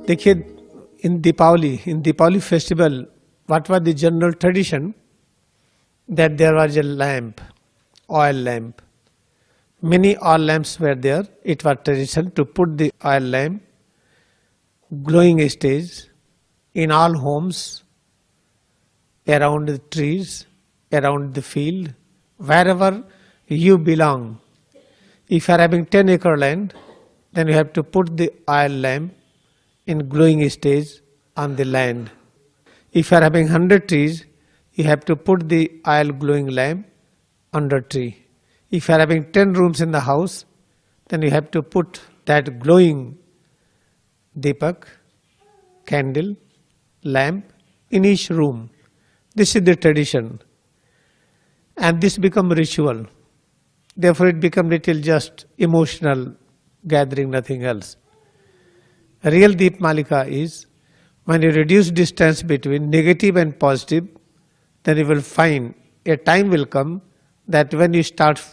देखिए in Deepavali festival, what was the general tradition? That there was a lamp, oil lamp. Many oil lamps were there. It was tradition to put the oil lamp, glowing stage, in all homes, around the trees, around the field, wherever you belong. If you are having 10-acre land, then you have to put the oil lamp in glowing stage on the land. If you are having 100 trees, you have to put the oil glowing lamp under tree. If you are having 10 rooms in the house, then you have to put that glowing deepak, candle, lamp in each room. This is the tradition. And this become ritual. Therefore it become little just emotional gathering, nothing else. Real Deep Malika is when you reduce distance between negative and positive, then you will find a time will come that when you start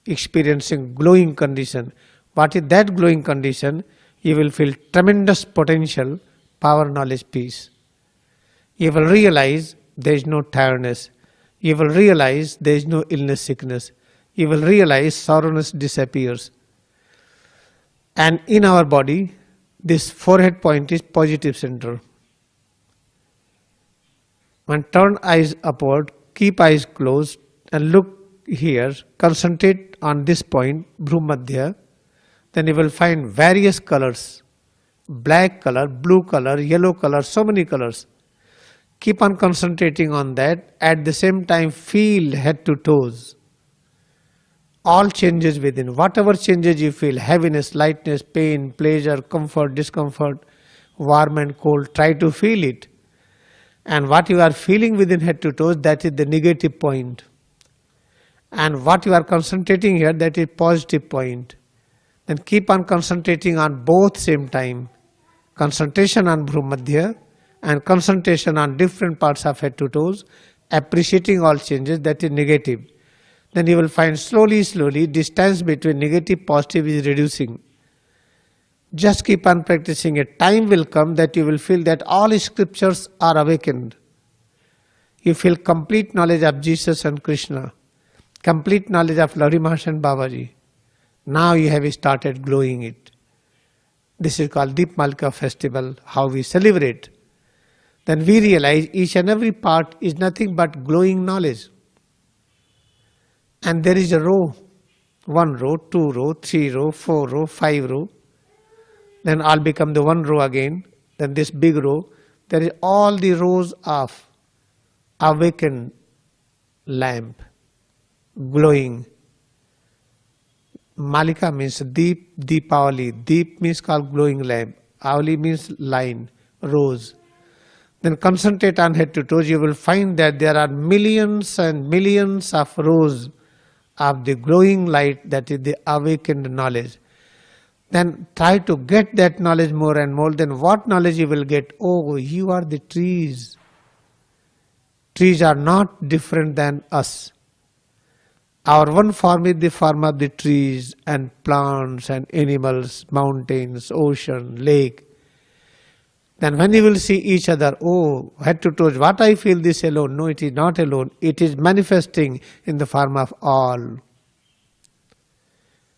experiencing glowing condition, what is that glowing condition? You will feel tremendous potential, power, knowledge, peace. You will realize there is no tiredness. You will realize there is no illness, sickness. You will realize sorrowness disappears. And in our body, this forehead point is positive center. When turn eyes upward, keep eyes closed and look here, concentrate on this point, Bhrumadhya, then you will find various colors, black color, blue color, yellow color, so many colors. Keep on concentrating on that. At the same time, feel head to toes. All changes within, whatever changes you feel, heaviness, lightness, pain, pleasure, comfort, discomfort, warm and cold, try to feel it. And what you are feeling within head to toes, that is the negative point. And what you are concentrating here, that is positive point. Then keep on concentrating on both same time. Concentration on Bhrumadhya and concentration on different parts of head to toes, appreciating all changes, that is negative. Then you will find slowly distance between negative positive is reducing. Just keep on practicing. A time will come that you will feel that all scriptures are awakened. You feel complete knowledge of Jesus and Krishna, complete knowledge of Lahiri Maharaj and Babaji. Now you have started glowing it. This is called Deep Malika festival, how we celebrate. Then we realize each and every part is nothing but glowing knowledge. And there is a row, 1 row, 2 row, 3 row, 4 row, 5 row. Then all become the 1 row again. Then this big row, there is all the rows of awakened lamp, glowing. Malika means deep, Deepavali. Deep means called glowing lamp. Avali means line, rows. Then concentrate on head to toes. You will find that there are millions and millions of rows of the glowing light, that is the awakened knowledge. Then try to get that knowledge more and more. Then what knowledge you will get? Oh, you are the trees. Trees are not different than us. Our one form is the form of the trees and plants and animals, mountains, ocean, lake. Then when you will see each other, oh, head to toes, what I feel this alone. No, it is not alone. It is manifesting in the form of all.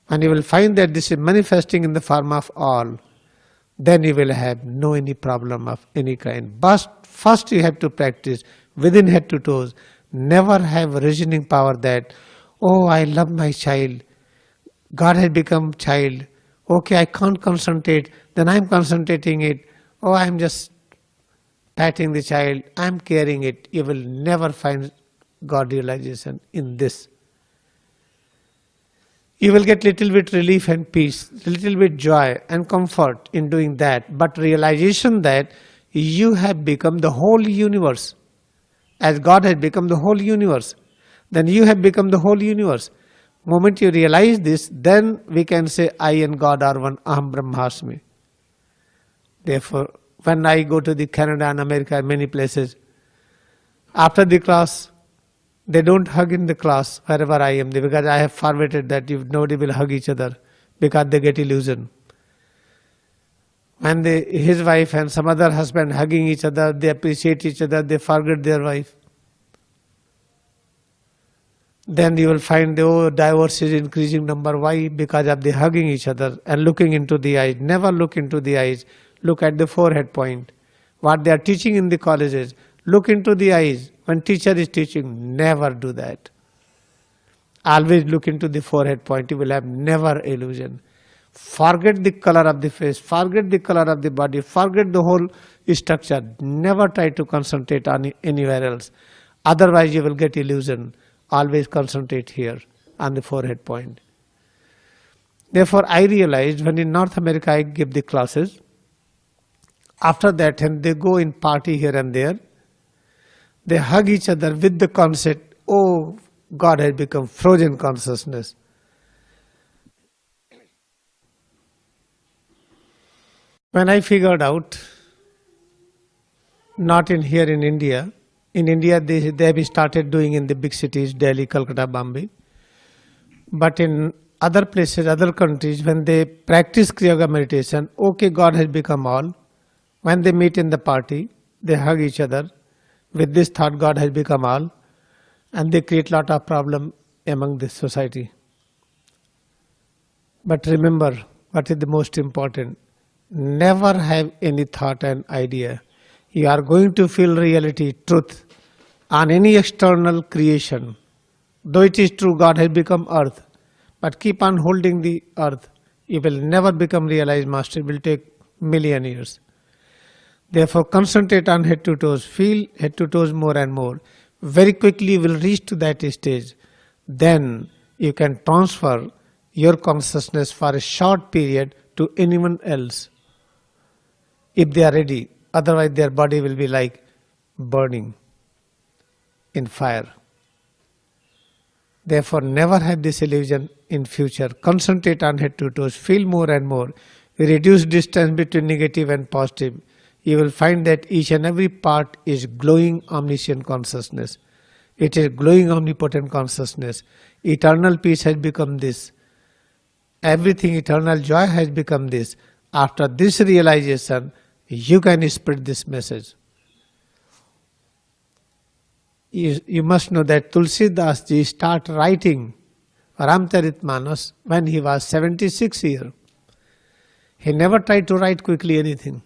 And you will find that this is manifesting in the form of all. Then you will have no any problem of any kind. But first you have to practice within head to toes. Never have reasoning power that, oh, I love my child. God has become child. Okay, I can't concentrate. Then I am concentrating it. Oh, I am just patting the child. I am caring it. You will never find God realization in this. You will get little bit relief and peace, little bit joy and comfort in doing that. But realization that you have become the whole universe. As God has become the whole universe, then you have become the whole universe. Moment you realize this, then we can say I and God are one, Aham Brahmasmi. Therefore, when I go to the Canada and America and many places, after the class, they don't hug in the class wherever I am, because I have forwarded that nobody will hug each other because they get illusion. When his wife and some other husband hugging each other, they appreciate each other, they forget their wife. Then you will find the divorce is increasing number. Why? Because of the hugging each other and looking into the eyes. Never look into the eyes. Look at the forehead point. What they are teaching in the colleges. Look into the eyes. When teacher is teaching, never do that. Always look into the forehead point. You will have never illusion. Forget the color of the face. Forget the color of the body. Forget the whole structure. Never try to concentrate on anywhere else. Otherwise you will get illusion. Always concentrate here on the forehead point. Therefore, I realized when in North America I give the classes, after that and they go in party here and there, they hug each other with the concept, oh, God has become frozen consciousness. When I figured out, not in here in India they have started doing in the big cities, Delhi, Calcutta, Bombay. But in other places, other countries, when they practice Kriya Yoga meditation, okay, God has become all. When they meet in the party, they hug each other with this thought, God has become all, and they create lot of problem among the society. But remember, what is the most important? Never have any thought and idea. You are going to feel reality, truth, on any external creation. Though it is true, God has become earth, but keep on holding the earth. You will never become realized master. It will take million years. Therefore, concentrate on head to toes. Feel head to toes more and more. Very quickly you will reach to that stage. Then you can transfer your consciousness for a short period to anyone else, if they are ready. Otherwise their body will be like burning in fire. Therefore never have this illusion in future. Concentrate on head to toes. Feel more and more. Reduce distance between negative and positive. You will find that each and every part is glowing omniscient consciousness. It is glowing omnipotent consciousness. Eternal peace has become this. Everything, eternal joy has become this. After this realization, you can spread this message. You must know that Tulsidas ji started writing Ramcharitmanas when he was 76 years. He never tried to write quickly anything.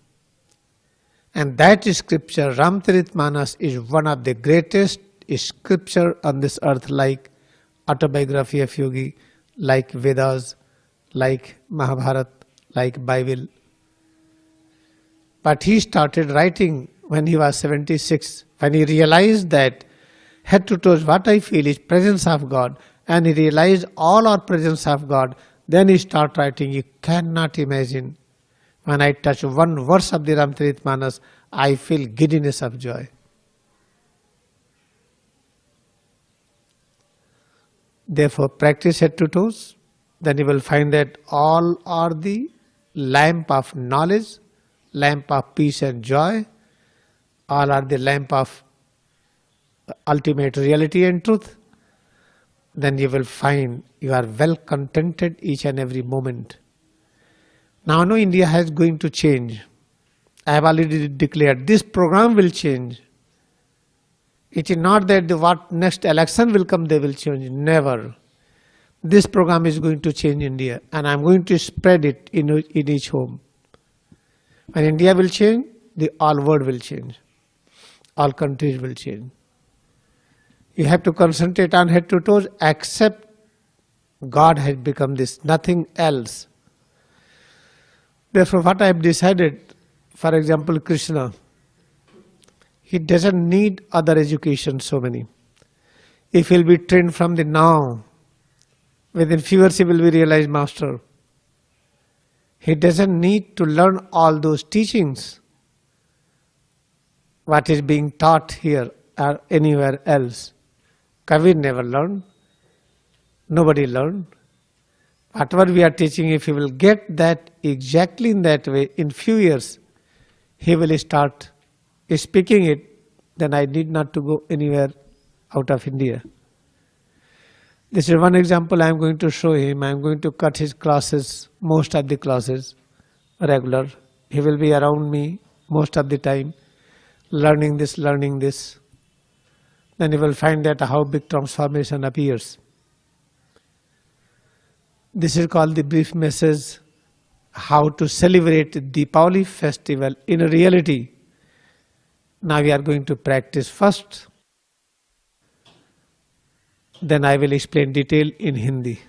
And that scripture, Ramcharitmanas, is one of the greatest scripture on this earth, like autobiography of Yogi, like Vedas, like Mahabharata, like Bible. But he started writing when he was 76, when he realized that head to toes what I feel is presence of God, and he realized all are presence of God, then he started writing. You cannot imagine, when I touch one verse of the Ramcharitmanas, I feel giddiness of joy. Therefore practice head to toes, then you will find that all are the lamp of knowledge, lamp of peace and joy, all are the lamp of ultimate reality and truth. Then you will find you are well contented each and every moment. Now no, India is going to change. I have already declared this program will change. It is not that what next election will come they will change. Never. This program is going to change India, and I am going to spread it in each home. When India will change, the all world will change. All countries will change. You have to concentrate on head to toes, accept God has become this, nothing else. Therefore what I have decided, for example Krishna, he doesn't need other education so many. If he will be trained from the now, within few years he will be realized master. He doesn't need to learn all those teachings, what is being taught here or anywhere else. Kabir never learned, nobody learned. Whatever we are teaching, if he will get that exactly in that way, in few years, he will start speaking it, then I need not to go anywhere out of India. This is one example I am going to show him. I am going to cut his classes, most of the classes, regular, He will be around me most of the time, learning this, learning this. Then you will find that how big transformation appears. This is called the brief message, how to celebrate Deepavali festival in reality. Now we are going to practice first, then I will explain detail in Hindi.